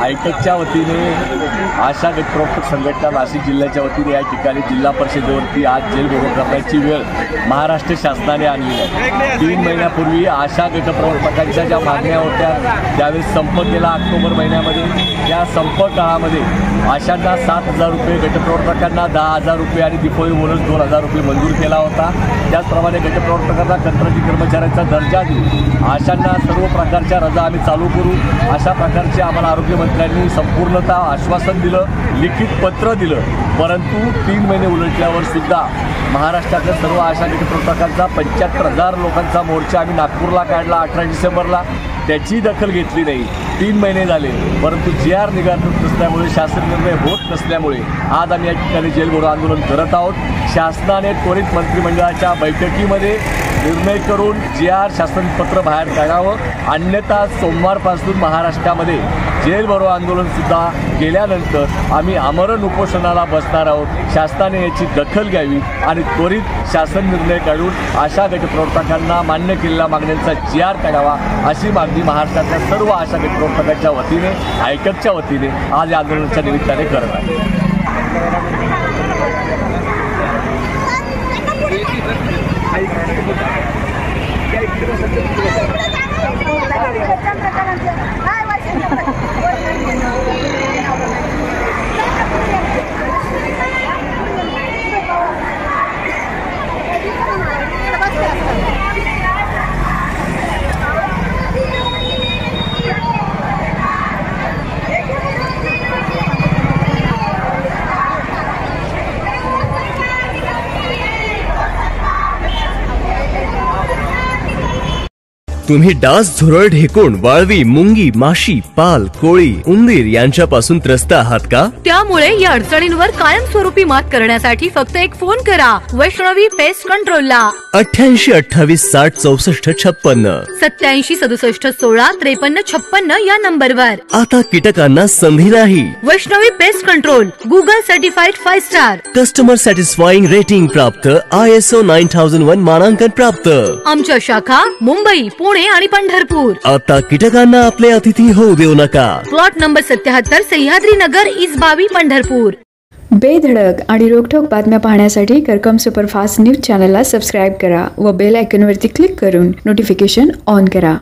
आयटकच्या वतीने आशा गटप्रवर्तक संघटना नाशिक जिल्ह्याच्या वतीने या ठिकाणी जिल्हा परिषदेवरती आज जेल भरो करण्याची वेळ महाराष्ट्र शासनाने आणली आहे। 3 महिन्यापूर्वी आशा गटप्रवर्तकांच्या ज्या मागण्या होत्या त्यावेळेस संप केला ऑक्टोबर महिन्यामध्ये। त्या संप काळामध्ये आशांना 7,000 रुपये, गटप्रवर्तकांना 10,000 रुपये आणि दिपोळी बोनस 2,000 रुपये मंजूर केला होता। त्याचप्रमाणे गटप्रवर्तकांना कंत्राटी कर्मचाऱ्यांचा दर्जा देऊ, आशांना सर्व प्रकारच्या रजा आम्ही चालू करू अशा प्रकारचे आम्हाला आरोग्यमंत्र्यांनी संपूर्णतः आश्वासन दिलं, लिखित पत्र दिलं। परंतु 3 महिने उलटल्यावर सुद्धा महाराष्ट्रातल्या सर्व आशा गटप्रवर्तकांचा 75,000 लोकांचा मोर्चा आम्ही नागपूरला काढला 18 डिसेंबरला, त्याची दखल घेतली नाही। 3 महिने झाले परंतु GR निघत नसल्यामुळे, शासन निर्णय होत नसल्यामुळे आज आम्ही या ठिकाणी जेल भरो आंदोलन करत आहोत। शासनाने त्वरित मंत्रिमंडळाच्या बैठकीमध्ये निर्णय करून GR शासनपत्र बाहेर काढावं, अन्यथा सोमवारपासून महाराष्ट्रामध्ये जेल भरो आंदोलनसुद्धा केल्यानंतर आम्ही आमरण उपोषणाला बसणार आहोत। शासनाने याची दखल घ्यावी आणि त्वरित शासन निर्णय काढून आशा गटप्रवर्तकांना मान्य केलेल्या मागण्यांचा GR काढावा अशी मागणी महाराष्ट्रातल्या सर्व आशा गटप्रवर्तकांच्या वतीने, आयटकच्या वतीने आज या आंदोलनाच्या निमित्ताने करत आहे। तुम्ही डास, झुरळ, ढेकुण, वाळवी, मुंगी, माशी, पाल, कोळी, उंदीर यांच्यापासून त्रस्त आहात का? त्यामुळे या अडचणींवर कायमस्वरूपी मात करण्यासाठी फक्त एक फोन करा वैष्णवी पेस्ट कंट्रोलला 88 28 60 64 56 87 67 16 53 56 या नंबरवर। आता कीटकांना संधी नाही। Vaishnavi pest control Google certified 5 star, customer satisfying rating प्राप्त, ISO 9001 मानांकन प्राप्त। आमच्या शाखा मुंबई, पुणे आणि पंढरपूर। आता कीटकांना आपले अतिथी होऊ देऊ नका। प्लॉट नंबर 77 सह्याद्री नगर, इस्बावी, पंढरपूर। बेधडक आणि रोखठोक बातम्या पाहण्यासाठी करकम सुपरफास्ट न्यूज चॅनलला सबस्क्राईब करा व बेल आयकॉनवरती क्लिक करून नोटिफिकेशन ऑन करा।